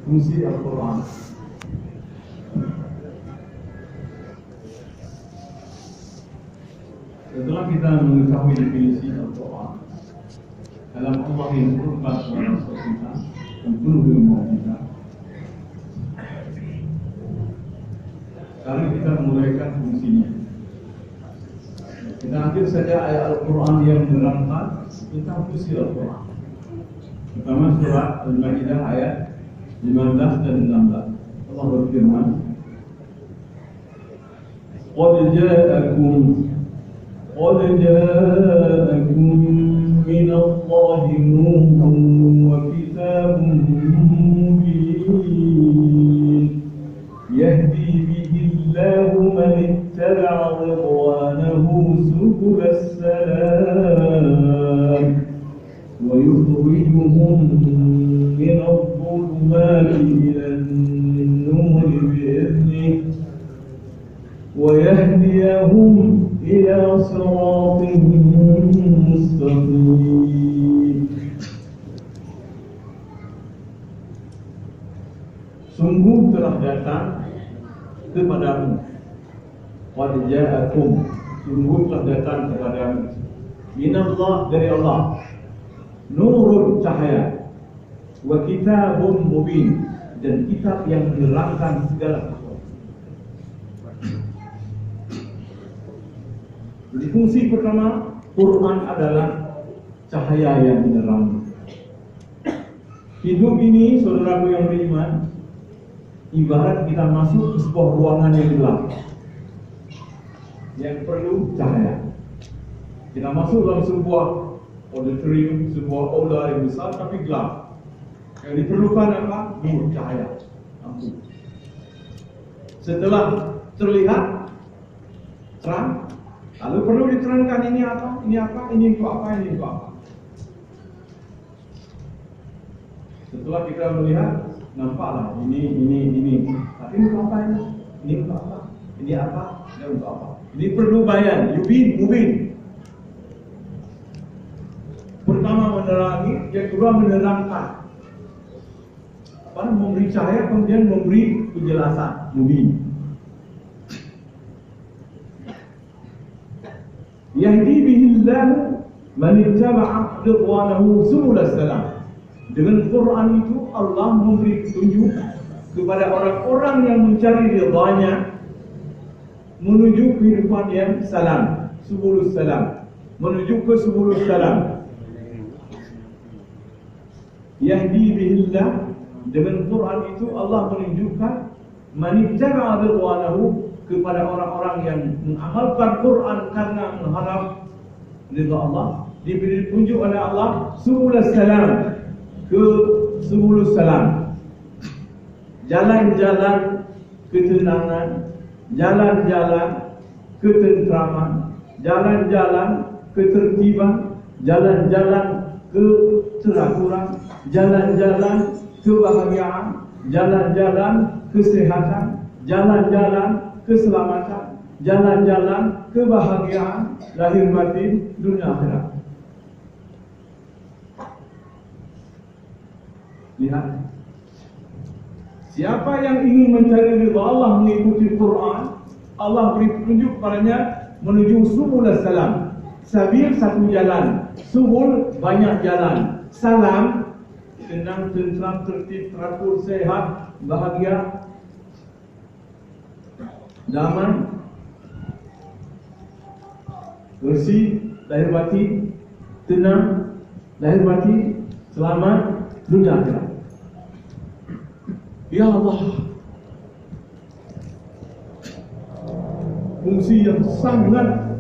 fungsi Al-Quran. Setelah kita mengetahui definisi Al-Quran, kalam Allah yang berubah kepada Rasul kita dan penuh dengan mukjizat. Sekarang kita mulaikan fungsinya. Kita ambil saja ayat Al-Quran yang menerangkan tentang fungsi Al-Quran. Pertama surat Al-Ma'idah ayat 15 dan 16. Allah berfirman, قَدْ جَاءَكُمْ مِنَ اللَّهِ نُورٌ وَكِتَابٌ مُبِينٌ يَهْدِي بِهِ اللَّهُ مَنِ اتَّبَعَ رِضْوَانَهُ سُبُلَ السَّلَامِ وَيُخْرِجُهُم مِّنَ الظُّلُمَاتِ إِلَى النُّورِ بِإِذْنِهِ وَيَهْدِيَهُمْ إِلَى صِرَاطٍ مُّسْتَقِيمٍ. Sungguh telah datang kepadamu, qad ja'akum, sungguh telah datang kepadamu, minallah, dari Allah, nurun, cahaya, wa kitabun mubin, dan kitab yang menerangkan segala sesuatu. Jadi fungsi pertama, Quran adalah cahaya yang menerangi. Hidup ini, saudaraku yang beriman, ibarat kita masuk ke sebuah ruangan yang gelap, yang perlu cahaya. Kita masuk dalam sebuah auditorium, sebuah aula yang besar tapi gelap. Yang diperlukan apa? Nur, cahaya, lampu. Setelah terlihat terang, lalu perlu diterangkan ini apa, ini apa, ini untuk apa, ini untuk apa. Setelah kita melihat, nampaklah ini. Tapi untuk apa ini? Ini untuk apa? Ini apa? Ini untuk apa? Ini perlu bayan, mubin. Pertama menerangi, yang kedua menerangkan. Memberi cahaya, kemudian memberi penjelasan, mubin. Yahdi bihillahu man ittaba'a ridwanahu subul salam. Dengan Quran itu Allah memberi petunjuk kepada orang-orang yang mencari ridhanya menuju kehidupan yang salam, subulus salam, menuju ke subulus salam. Yahdi bihillah, dengan Quran itu Allah menunjukkan man ittaba'a ridwanahu, kepada orang-orang yang mengamalkan Quran karena mengharap ridha Allah, diberi petunjuk oleh Allah subulus salam, ke subulus salam, jalan-jalan ketenangan, jalan-jalan ketentraman, jalan-jalan ketertiban, jalan-jalan keteraturan, jalan-jalan kebahagiaan, jalan-jalan kesehatan, jalan-jalan keselamatan, jalan-jalan kebahagiaan lahir batin dunia akhirat. Lihat, siapa yang ingin mencari ridha Allah mengikuti Quran, Allah beri petunjuk padanya menuju subul salam. Sabil satu jalan, subul banyak jalan, salam tenang, tentram, tertib, teratur, sehat, bahagia, damai, bersih lahir batin, tenang lahir batin, selamat dunia akhirat. Ya Allah, fungsi yang sangat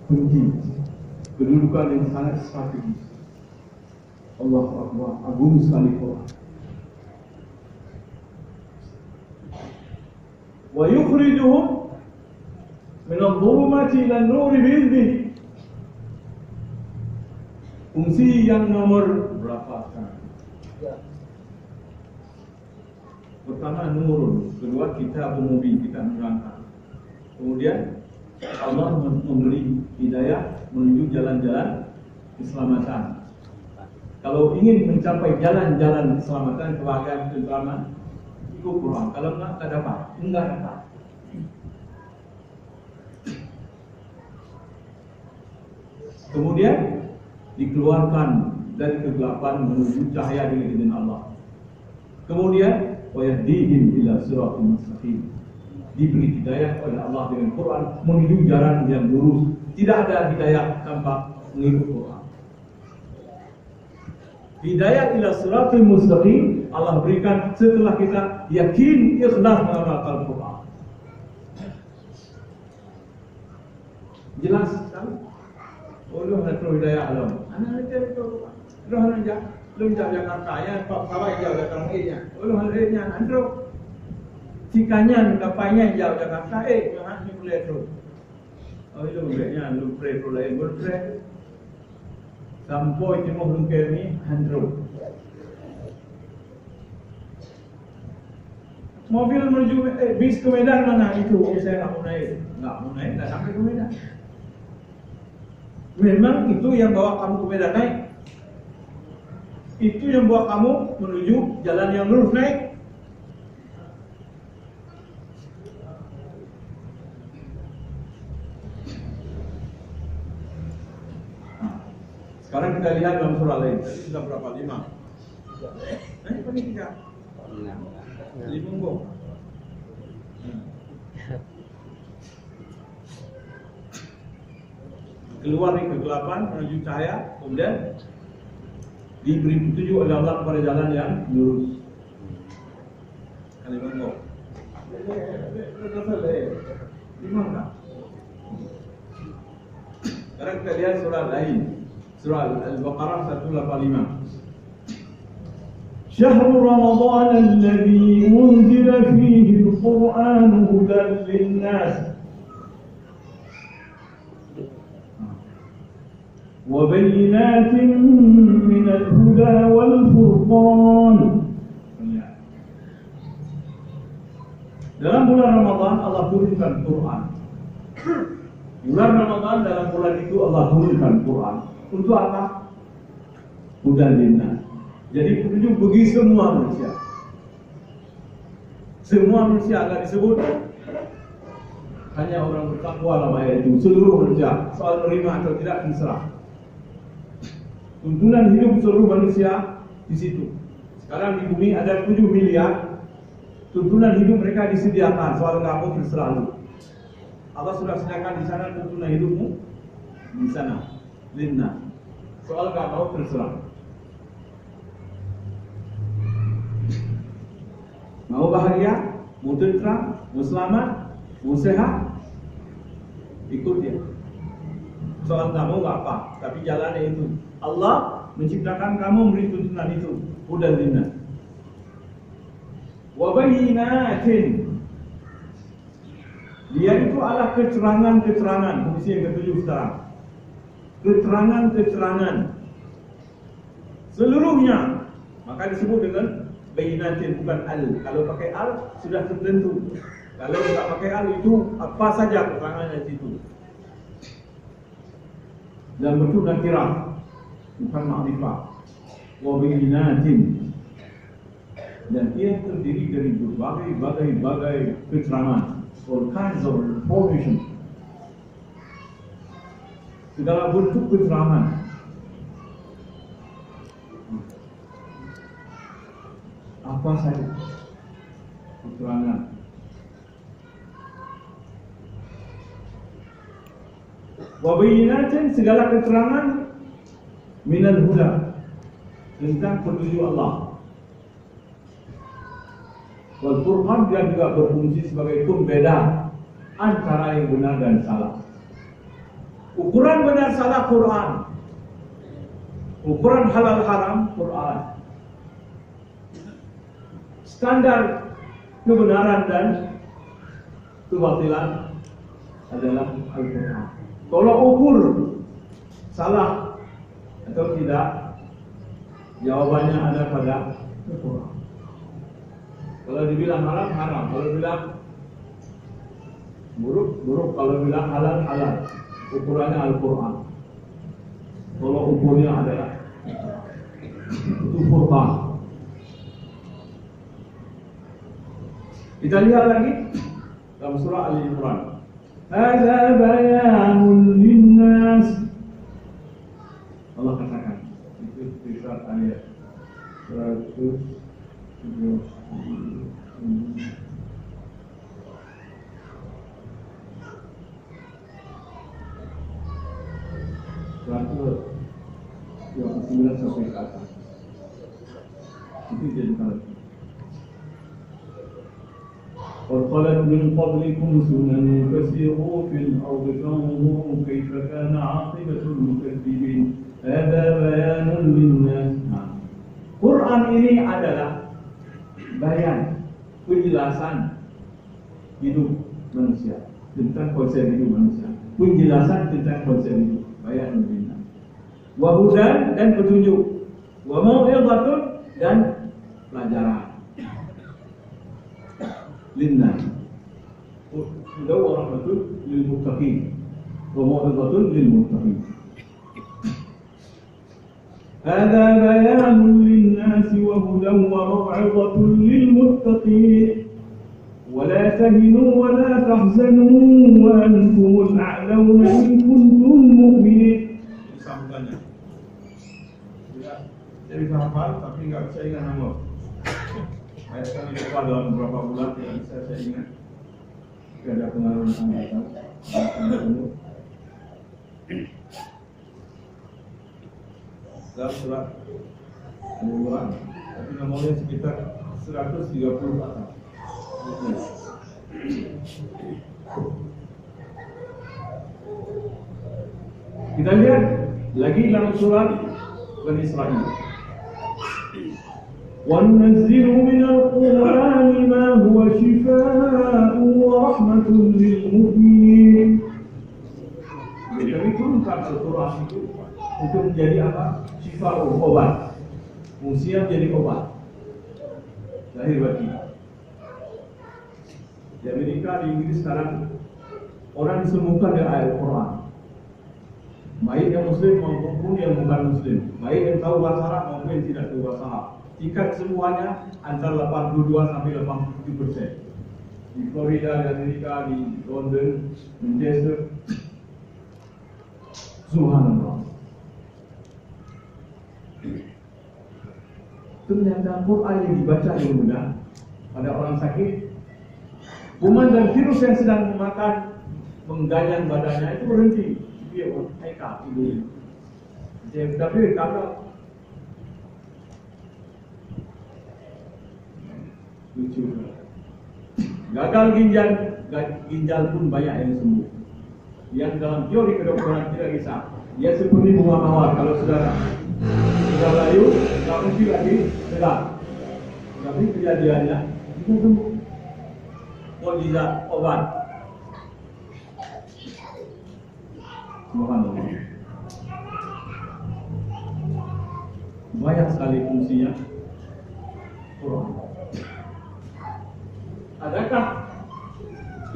penting, kedudukan yang sangat strategis. Allah Akbar, agung sekali Quran. Wa yukhrijuhum min adh-dhulumati ila an-nuri bi'idhnih. Fungsi yang nomor berapa sekarang? Pertama nurun, kedua kita mubin, kita menerangkan. Kemudian Allah memberi hidayah menuju jalan-jalan keselamatan. Kalau ingin mencapai jalan-jalan keselamatan, kebahagiaan, ketentraman, ikut Quran. Kalau enggak dapat. Enggak dapat. Kemudian dikeluarkan dari kegelapan menuju cahaya dengan izin Allah. Kemudian wayahdihim ila siratal mustaqim. Diberi hidayah oleh Allah dengan Quran menuju jalan yang lurus. Tidak ada hidayah tanpa mengikut Quran. Hidayah ila siratal mustaqim Allah berikan setelah kita yakin ikhlas mengamalkan Quran. Jelas sekali. Orang nak hidayah alam. Anak itu orang nak belum Jakarta ya, Pak Kawai jauh Jakarta nya. Orang nya andro. Cikanya kapainya jauh Jakarta jangan dimulai terus. Oh itu mulainya lu pray lain berpray. Sampai cuma belum kami andro. Mobil menuju bis ke Medan mana itu? Saya nggak mau naik, nggak sampai ke Medan. Memang itu yang bawa kamu ke Medan naik. Itu yang bawa kamu menuju jalan yang lurus naik. Sekarang kita lihat dalam surah lain. Tadi sudah berapa? 5. Ini 3. 5. Keluar dari kegelapan menuju cahaya, kemudian diberi petunjuk oleh Allah kepada jalan yang lurus. Kali monggo. Gimana? Sekarang kita lihat surah lain. Surah Al-Baqarah 185. شهر رمضان الذي أنزل فيه القرآن هدى للناس وبينات من الهدى والفرقان. Dalam bulan Ramadan Allah turunkan Quran. Bulan Ramadan dalam bulan itu Allah turunkan Quran. Untuk apa? Hudan linnas. Jadi petunjuk bagi semua manusia. Semua manusia akan disebut. Hanya orang bertakwa dalam ayat itu. Seluruh manusia soal menerima atau tidak terserah. Tuntunan hidup seluruh manusia di situ. Sekarang di bumi ada 7 miliar. Tuntunan hidup mereka disediakan. Soal kamu terserah lu. Allah sudah sediakan di sana tuntunan hidupmu di sana. Linnas. Soal kamu terserah. Mau bahagia, mau tentram, mau selamat, mau sehat, ikut dia. Soal kamu gak apa, tapi jalannya itu. Allah menciptakan kamu memberi tuntunan itu. Hudan linnas. Wa bayyinatin. Dia itu adalah keterangan-keterangan. Fungsi yang ketujuh sekarang. Keterangan-keterangan. Seluruhnya. Maka disebut dengan bayinatin, bukan al. Kalau pakai al sudah tertentu. Kalau tidak pakai al itu apa saja keterangannya itu. Dan bentuk nakirah, bukan ma'rifah. Wa bayinatin. Dan ia terdiri dari berbagai keterangan. All kinds of information. Segala bentuk keterangan. Apa saja keterangan. Wabayinatin, segala keterangan minal huda, tentang petunjuk Allah. Wal furqan, dia juga berfungsi sebagai pembeda antara yang benar dan salah. Ukuran benar salah Quran. Ukuran halal haram Quran. Standar kebenaran dan kebatilan adalah Al-Quran. Kalau ukur salah atau tidak, jawabannya ada pada Al-Quran. Kalau dibilang haram, haram. Kalau bilang buruk, buruk. Kalau bilang halal, halal. Ukurannya Al-Quran. Kalau ukurnya adalah Itu Furqan. Kita lihat lagi dalam surah Al-Imran. Hadza bayanun linnas. Allah katakan itu di surat ayat 170. Yang 9 sampai ke atas. Itu jadi kalau وَقَالَتْ مِنْ قَبْلِكُمْ سُنَنٌ فَسِيرُوا فِي الْأَرْضِ فَانظُرُوا كَيْفَ كَانَ عَاقِبَةُ الْمُكَذِّبِينَ هَذَا بَيَانٌ لِلنَّاسِ. Quran ini adalah bayan, penjelasan hidup manusia, tentang konsep hidup manusia, penjelasan tentang konsep hidup, bayan linnas. Wa hudan, dan petunjuk, wa mau'izatun, dan pelajaran linnas. Hudan wa rahmatun lil muttaqin wa mau'izatun lil muttaqin. Hadza bayanun linnas wa hudan wa mau'izatun lil muttaqin. ولا تهنوا ولا تحزنوا وأنتم الأعلون إن كنتم مؤمنين. Sambutannya. Jadi bisa hafal tapi nggak bisa ingat nama. Ayat kali lupa dalam beberapa bulan tidak bisa saya ingat. Tidak ada pengaruh angkatan. Dalam surat Al-Imran, tapi nomornya sekitar 130 atas. Kita lihat lagi dalam surat Bani Israil. وَنُنَزِّلُ مِنَ الْقُرْآنِ مَا هُوَ شِفَاءٌ وَرَحْمَةٌ لِلْمُؤْمِنِينَ. Jadi kami turunkan Al-Quran itu untuk menjadi apa? Syifa, obat. Fungsinya menjadi obat lahir batin. Di Amerika, di Inggris sekarang orang disembuhkan dengan ayat Al-Quran. Baik yang Muslim maupun yang bukan Muslim, baik yang tahu bahasa Arab maupun yang tidak tahu bahasa Arab. Tingkat kesembuhannya antara 82 sampai 87%. Di Florida, di Amerika, di London, Manchester. Subhanallah. Ternyata Quran yang dibaca yang mudah pada orang sakit, kuman dan virus yang sedang memakan mengganyang badannya itu berhenti. Dia haika itu. Tapi kalau lucu, gagal ginjal pun banyak yang sembuh. Yang dalam teori kedokteran tidak bisa. Dia seperti bunga mawar, kalau sudah layu, tak mungkin lagi sedang. Tapi kejadiannya kita sembuh. Mukjizat obat. Subhanallah. Banyak sekali fungsinya Quran. Adakah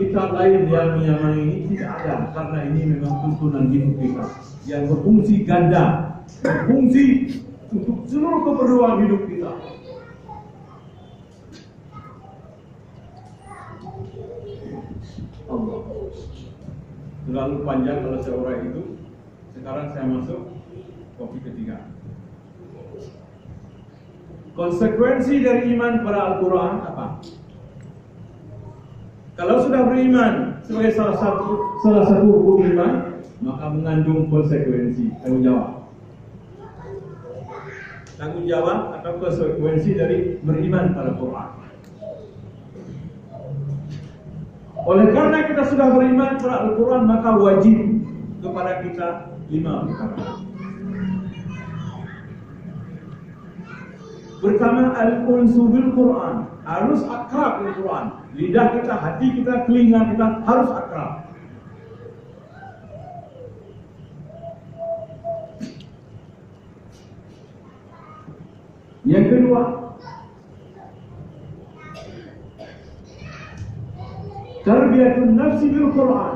kitab lain yang menyamai ini? Tidak ada, karena ini memang tuntunan hidup kita yang berfungsi ganda, berfungsi untuk seluruh keperluan hidup kita. Allah. Terlalu panjang kalau saya uraikan itu. Sekarang saya masuk topik ketiga. Konsekuensi dari iman pada Al-Quran apa? Kalau sudah beriman sebagai salah satu rukun iman, maka mengandung konsekuensi, tanggung jawab atau konsekuensi dari beriman pada Quran. Oleh karena kita sudah beriman pada Al-Quran, maka wajib kepada kita 5 perkara. Pertama, al-unsu bil Quran, harus akrab dengan Quran. Lidah kita, hati kita, telinga kita harus akrab. Yang kedua, tarbiyatun nafsi bil Quran,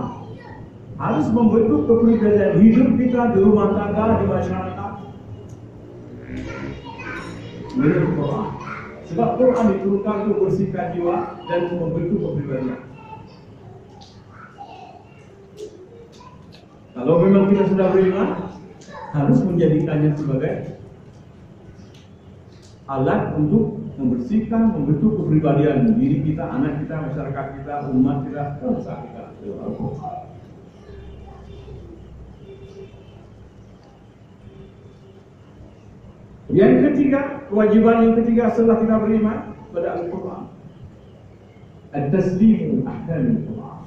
harus membentuk kepribadian hidup kita di rumah tangga, di masyarakat. menurut Quran. Sebab Quran diturunkan untuk bersihkan jiwa dan membentuk kepribadian. Kalau memang kita sudah beriman, harus menjadikannya sebagai alat untuk membersihkan, membentuk kepribadian diri kita, anak kita, masyarakat kita, umat kita, bangsa kita. Yang ketiga, kewajiban yang ketiga setelah kita beriman pada Al-Quran, at-taslimu ahkamil Quran,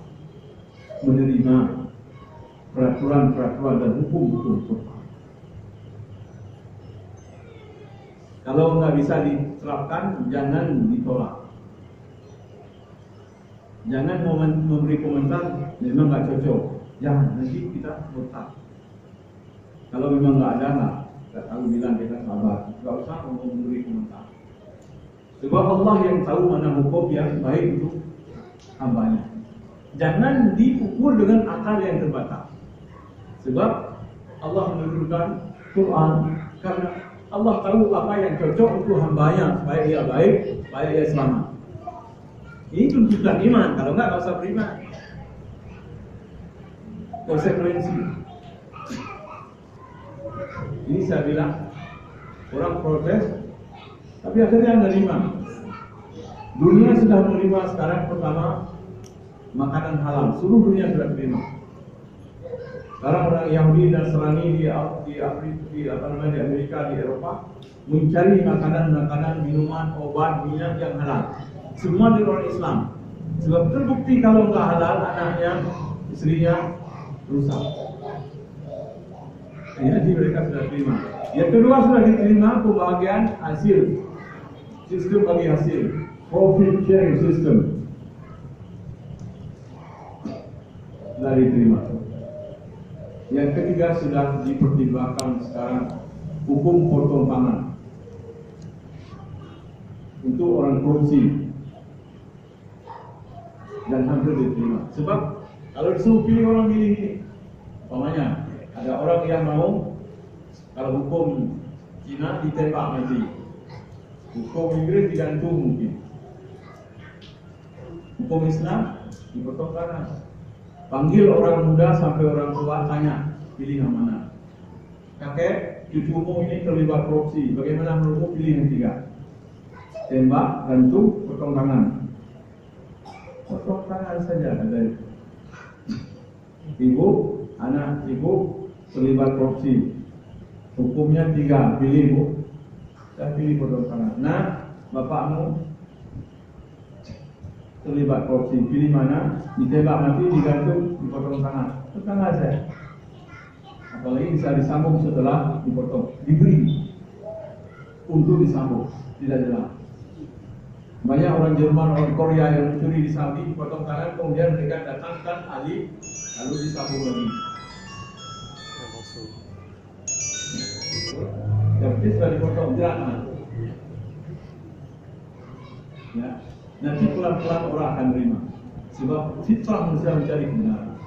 menerima peraturan-peraturan dan hukum-hukum Quran. Kalau nggak bisa diterapkan, jangan ditolak. Jangan memberi komentar, memang nggak cocok. Jangan, nanti kita murtad. Kalau memang nggak ada, nggak tahu bilang kita sabar. Nggak usah memberi komentar. Sebab Allah yang tahu mana hukum yang baik untuk hambanya. Jangan diukur dengan akal yang terbatas. Sebab Allah menurunkan Quran karena Allah tahu apa yang cocok untuk hambanya, supaya ia baik, supaya ia selamat. Ini tuntutan iman, kalau enggak usah beriman. Konsekuensi. Ini saya bilang, orang protes, tapi akhirnya menerima. Dunia sudah menerima sekarang pertama makanan halal, seluruh dunia sudah terima. Sekarang orang Yahudi dan Nasrani di Amerika, di Eropa mencari makanan, minuman, obat, minyak yang halal. Semua dari orang Islam. Sebab terbukti kalau nggak halal, anaknya, istrinya rusak. Jadi mereka sudah terima. Yang kedua sudah diterima pembagian hasil, sistem bagi hasil, profit sharing system, sudah diterima. Yang ketiga sudah dipertimbangkan sekarang hukum potong tangan untuk orang korupsi dan hampir diterima. Sebab kalau disuruh pilih orang ini, umpamanya ada orang yang mau kalau hukum Cina ditembak mati, hukum Inggris digantung mungkin, hukum Islam dipotong tangan. Panggil orang muda sampai orang tua, tanya, pilih yang mana? Kakek, cucumu ini terlibat korupsi, bagaimana menurutmu, pilih yang tiga? Tembak, gantung, potong tangan. Potong tangan saja, ada. Ibu, anak ibu terlibat korupsi, hukumnya tiga, pilih bu. Saya pilih potong tangan. Nah, bapakmu terlibat korupsi, pilih mana? Ditembak mati, digantung, dipotong tangan. Tetangga saya. Apalagi bisa disambung setelah dipotong, diberi untuk disambung, tidak jelas. Banyak orang Jerman, orang Korea yang mencuri di Saudi, dipotong tangan, kemudian mereka datangkan ahli, lalu disambung lagi. Yang penting sudah dipotong, jangan. Ya. Nanti pelan-pelan orang akan menerima. Sebab fitrah manusia mencari kebenaran.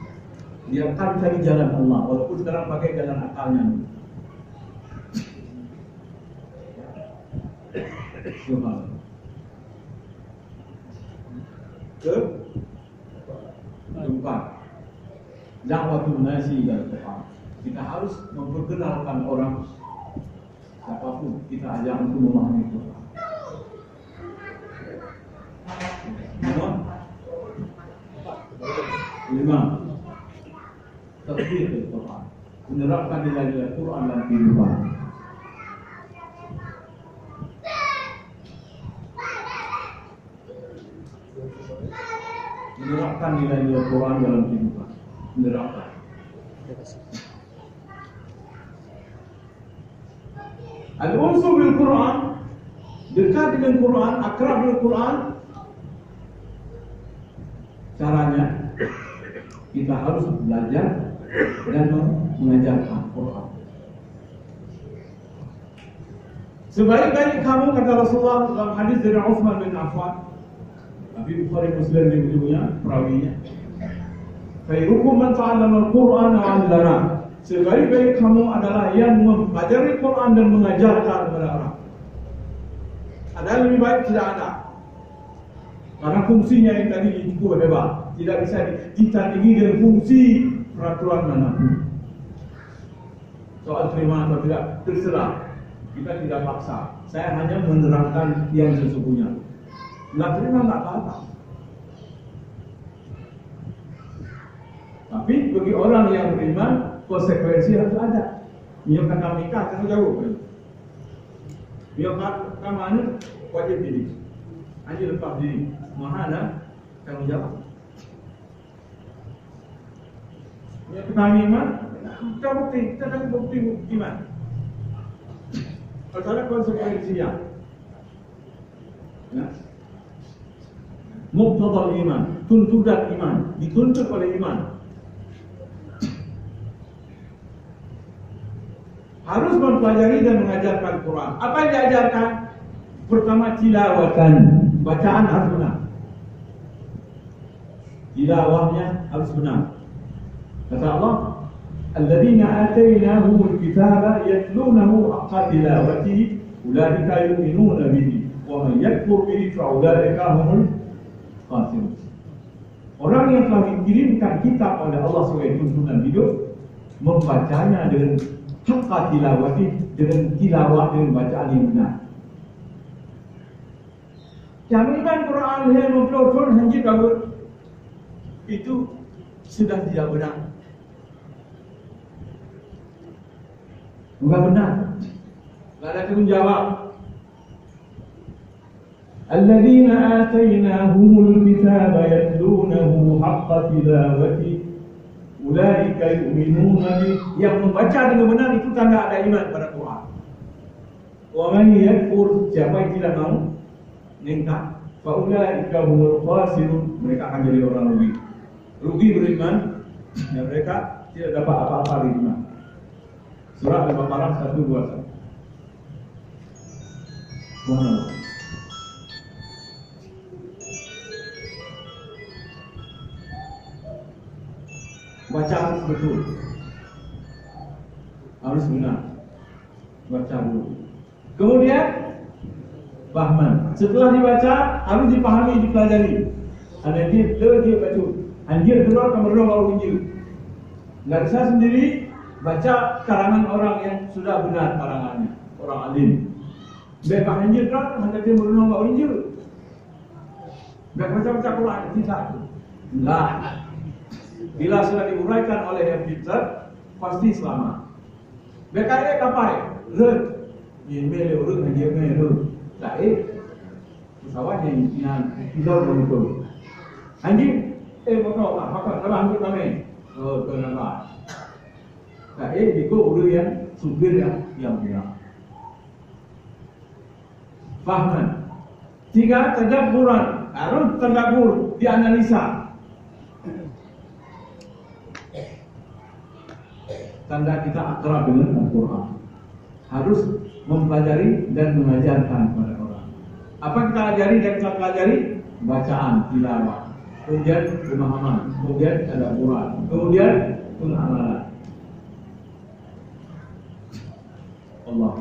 Dia akan mencari jalan Allah, walaupun sekarang pakai jalan akalnya. Subhanallah. Keempat, da'watul nasi dan Quran. Kita harus memperkenalkan orang, siapapun kita ajak untuk memahami Quran. Lima, tatbiq Al-Quran, menerapkan nilai-nilai Quran dalam kehidupan. Menerapkan nilai-nilai Quran dalam kehidupan. Menerapkan. Al-unsur bil Quran, dekat dengan Quran, akrab dengan Quran. Caranya kita harus belajar dan mengajarkan Quran. Sebaik-baik kamu, kata Rasulullah dalam hadis dari Utsman bin Affan, Abi Bukhari Muslim di ujungnya, perawinya, khairukum man ta'allama al-Qur'ana wa 'allama. Sebaik-baik kamu adalah yang mempelajari Quran dan mengajarkan kepada orang. Ada lebih baik tidak ada. Karena fungsinya yang tadi cukup hebat, tidak bisa ditandingi dengan fungsi peraturan manapun. Soal terima atau tidak terserah, kita tidak paksa. Saya hanya menerangkan yang sesungguhnya. Nggak terima nggak apa-apa. Tapi bagi orang yang beriman, konsekuensi harus ada. Dia kata nikah tanggung jawab. Dia kata mana wajib diri. Hanya lepas diri. Mana tanggung jawab. Dia kata iman, kita bukti, kita akan bukti iman. Kalau ada konsekuensinya. Ya. Muqtadal iman, tuntutan iman, dituntut oleh iman. Harus mempelajari dan mengajarkan Quran. Apa yang diajarkan? Pertama tilawatan, bacaan harus benar. Tilawahnya harus benar. Kata Allah, "Alladzina atainahumul kitaba yatlunahu haqqa tilawatihi, ulaika yu'minuna bihi, wa man yakfur bihi fa ulaika humul khasirun." Orang yang telah dikirimkan kitab oleh Allah sebagai tuntunan hidup, membacanya dengan haqqa tilawati, dengan tilawah, dengan bacaan yang benar. Jaminan Quran yang mempelajari hanya kabut itu sudah tidak benar. Bukan benar. Tidak ada tanggung jawab. Alladzina atainahumul kitaba yatlunahu haqqa tilawati, ulaika yu'minuna bih. Yang membaca dengan benar itu tanda ada iman pada Quran. Wa man yakfur, siapa yang tidak mau mengingkar, fa ulaika humul khasirun, mereka akan jadi orang rugi. Rugi beriman, dan mereka tidak dapat apa-apa dari iman. Surah Al-Baqarah 121. Subhanallah. Baca harus betul, harus benar. Baca dulu. Kemudian fahman. Setelah dibaca harus dipahami, dipelajari. Ada dia baca. Anjir keluar kamar baru Injil. Nggak bisa sendiri. Baca karangan orang yang sudah benar karangannya, orang alim. Baca Injil kan, hanya dia merenung baca Injil. Baca Quran tidak. Enggak. Bila sudah diuraikan oleh yang pintar, pasti selamat. Baca kapai, red, email urut hanya email. Baik, pesawat yang tidak betul. Anjing, betul lah, maka kalau ambil kami, kenapa? Itu urut yang supir yang benar. Fahman. Tiga, tadabburan. Harus tadabbur, dianalisa. Tanda kita akrab dengan Al-Quran. Harus mempelajari dan mengajarkan kepada orang. Apa kita ajari dan kita pelajari? Bacaan, tilawah. Kemudian pemahaman, kemudian tadabburan, kemudian penamalan. Allah.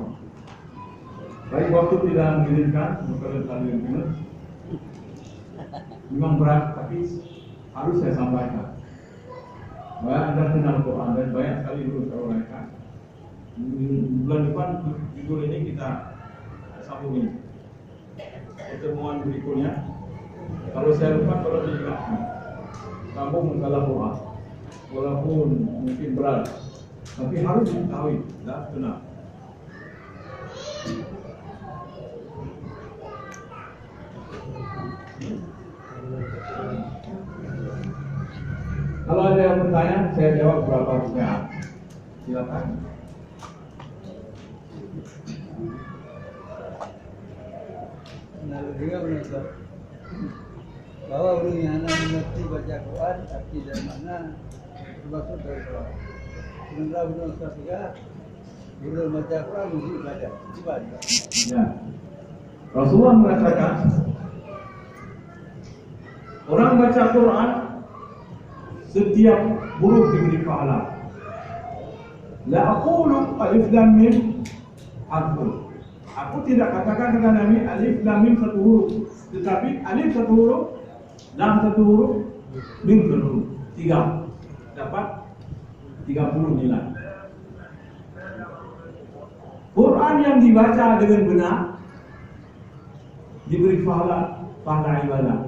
Baik, waktu tidak mengizinkan untuk kalian dengar. Memang berat, tapi harus saya sampaikan. Bahwa Anda kenal Quran dan banyak sekali dulu saya uraikan. Bulan depan judul ini kita sambung ini. Pertemuan berikutnya. Kalau saya lupa, kalau diingatkan, sambung mengalah Quran. Walaupun mungkin berat, tapi harus diketahui dan benar. Kalau ada yang bertanya, saya jawab berapa pertanyaan. Silakan. Nah, juga benar. Bahwa orang yang mengerti baca Quran, arti dari mana termasuk dari Quran. Sebenarnya benar juga, bila baca Quran mesti ibadah. Ya. Rasulullah mengatakan, orang baca Quran setiap huruf diberi pahala. La aqulu alif lam mim harfun. Aku tidak katakan kata Nabi alif lam mim satu huruf, tetapi alif satu huruf, lam satu huruf, mim satu huruf. 3 dapat 30 nilai. Quran yang dibaca dengan benar diberi pahala ibadah.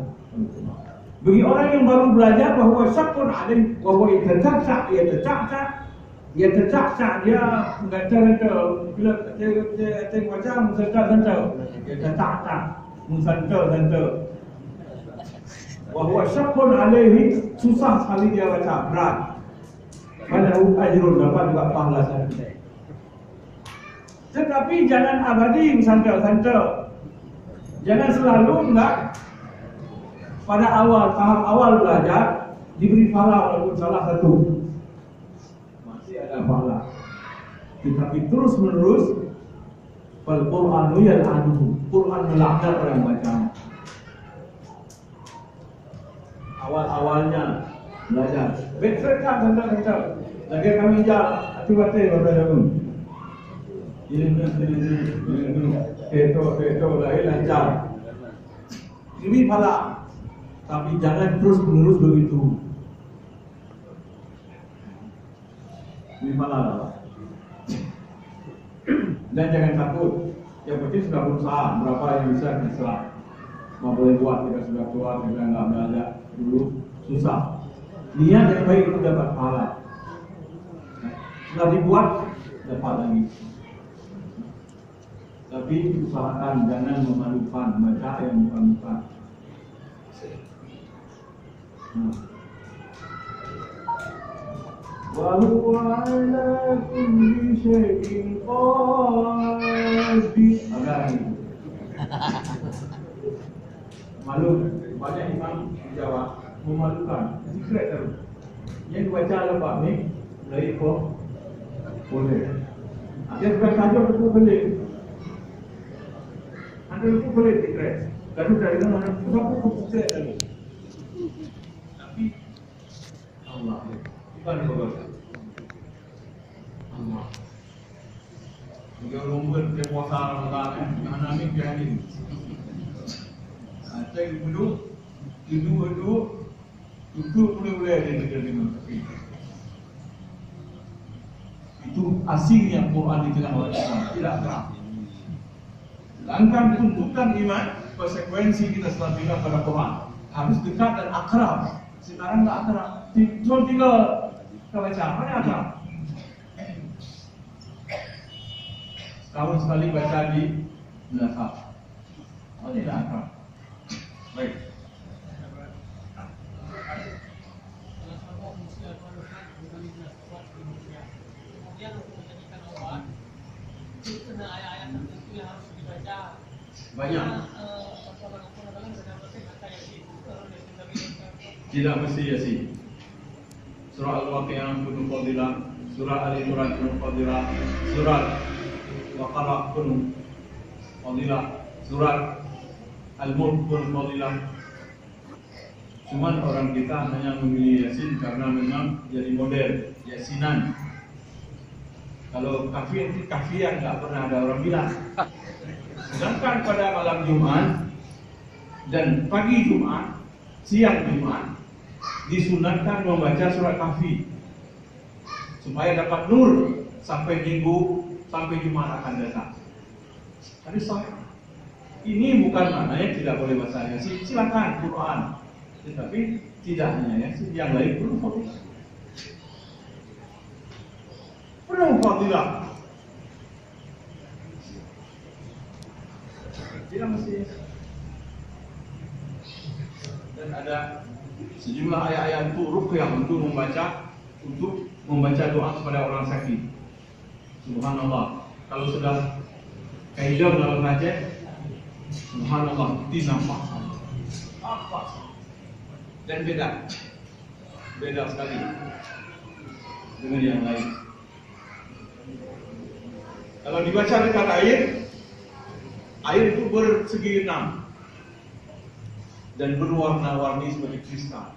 Bagi orang yang baru belajar bahwa syakun alaih, bahwa dia tercak-cak, dia mengata-ngata, bila tengok baca, musanta-santa, dia tercak-cak, musanta-santa. Bahwa syakun alaihi, susah sekali dia baca, berat. Falahu ajrun, dapat juga pahala sahaja. Tetapi jangan abadi musanta-santa. Jangan selalu enggak pada tahap awal belajar diberi pahala walaupun salah satu. Ada pahala, tetapi terus menerus Al-Qur'anu yal'anuhu, Quran melaknat orang yang baca. Awal-awalnya belajar betul-betul bentar lagi kami jalan hati-hati baca ini itu lahir lancar ini pahala, tapi jangan terus menerus begitu. Dan jangan takut. Yang penting sudah berusaha. Berapa yang bisa kita mau boleh buat. Kita sudah keluar, kita nggak belajar dulu susah. Niat yang baik itu dapat pahala. Setelah dibuat dapat lagi. Tapi usahakan jangan memalukan, baca yang bukan. وهو على كل شيء قادر. Malu, banyak imam Jawa memalukan, secret terus. Yang dibaca lepas ni, dari kok boleh. Dia sudah saja itu boleh. Anda itu boleh secret. Kalau dari mana aku secret lagi. Tapi Allah. Bukan begitu. Allah. Jika lomba puasa Ramadan, anak ni jangan ini. Cek duduk, duduk boleh ada negara ini. Itu asingnya Quran di tengah orang Islam, tidak terang. Langkah tuntutan iman, konsekuensi kita selanjutnya pada Quran harus dekat dan akrab. Sekarang tak akrab. Cuma tinggal baca, mana akrab? Setahun sekali baca di Melaka. Oh tidak akrab. Baik. Banyak. Tidak mesti Yasin. Surah Al-Waqi'ah penuh fadilah, surah Al-Imran penuh fadilah, surah Al-Baqarah penuh fadilah, surah Al-Mulk penuh fadilah. Cuman orang kita hanya memilih Yasin karena memang jadi model Yasinan. Kalau kafian nggak pernah ada orang bilang. Sedangkan pada malam Jumat dan pagi Jumat, siang Jumat disunatkan membaca surat Kahfi supaya dapat nur sampai Minggu, sampai Jumat akan datang. Tapi ini bukan maknanya tidak boleh baca Yasin. Silakan Quran, tetapi tidak hanya Yasin, yang lain perlu fadilah. Perlu fadilah. Tidak mesti. Dan ada sejumlah ayat-ayat itu ruqyah untuk membaca doa kepada orang sakit. Subhanallah. Kalau sudah kaidah dalam hajat, subhanallah, dinampak. Apa? Dan beda sekali dengan yang lain. Kalau dibaca dekat air itu bersegi 6 dan berwarna-warni seperti kristal.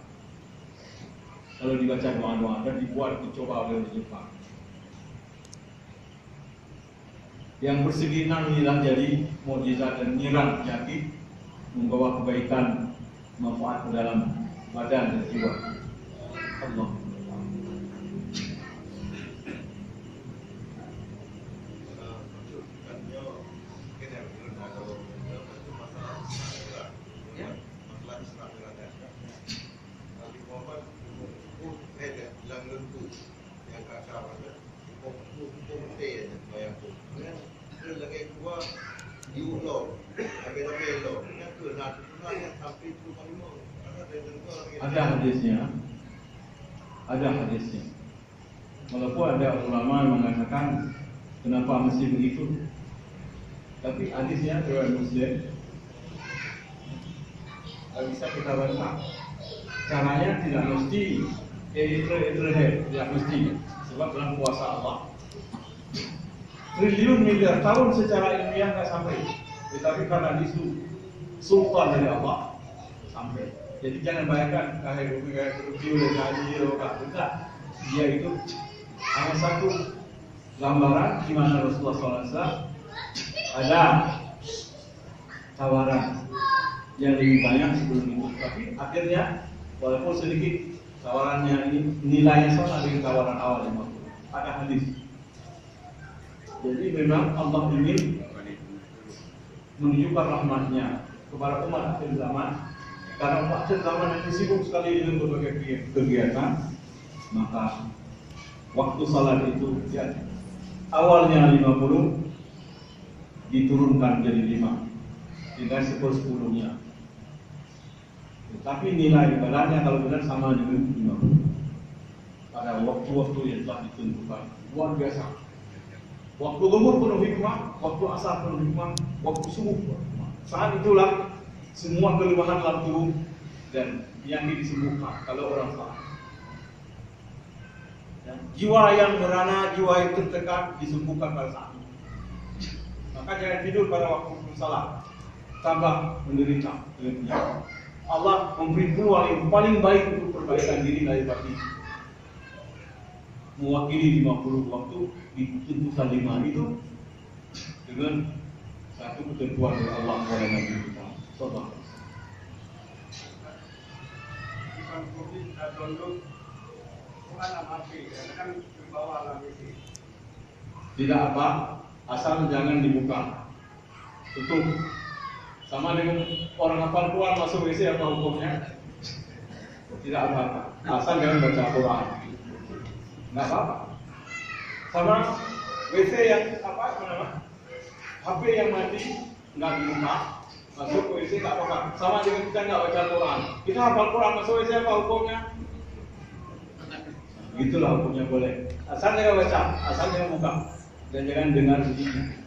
Kalau dibaca doa-doa dan dicoba oleh Jepang. yang bersegi enam inilah jadi mukjizat dan nyerang penyakit, membawa kebaikan, manfaat ke dalam badan dan jiwa. Allah. Ada hadisnya. Walaupun ada ulama yang mengatakan kenapa mesti begitu, tapi hadisnya riwayat Muslim. Bisa kita baca. Caranya tidak mesti tidak mesti, sebab dalam kuasa Allah triliun miliar tahun secara ilmiah nggak sampai, tetapi karena isu sultan dari Allah sampai. Jadi jangan bayangkan kahai video dan nyanyi enggak. Dia itu hanya satu gambaran di mana Rasulullah SAW ada tawaran yang lebih banyak sebelum itu, tapi akhirnya walaupun sedikit tawarannya ini nilainya sama dengan tawaran awal yang waktu ada hadis. Jadi memang Allah ingin menunjukkan rahmatnya kepada umat akhir zaman. Karena umat akhir zaman ini sibuk sekali dengan berbagai kegiatan, maka waktu salat itu ya, awalnya 50 diturunkan jadi 5, tinggal 10-10-nya. Tapi nilai ibadahnya kalau benar sama dengan 50 pada waktu-waktu yang telah ditentukan. Luar biasa. Waktu zuhur penuh hikmah, waktu asar penuh hikmah, waktu subuh penuh hikmah. Saat itulah semua kelemahan lalu dan yang disembuhkan kalau orang salah. Jiwa yang merana, jiwa yang tertekan disembuhkan pada saat itu. Maka jangan tidur pada waktu salah, tambah menderita. Allah memberi peluang yang paling baik untuk perbaikan diri dari batin. Mewakili 50 waktu ditentukan 5 itu dengan satu ketentuan dari Allah kepada Nabi kita. Sobat. Tidak apa, asal jangan dibuka, tutup. Sama dengan orang hafal Quran masuk WC apa hukumnya? Tidak apa-apa, asal jangan baca Quran. Nggak apa-apa. Sama WC yang HP yang mati nggak dibuka, masuk ke WC nggak apa-apa. Sama dengan kita nggak baca Quran. Kita hafal Quran masuk WC apa hukumnya? Itulah hukumnya boleh. Asal jangan baca, asal jangan buka, dan jangan dengar bunyinya.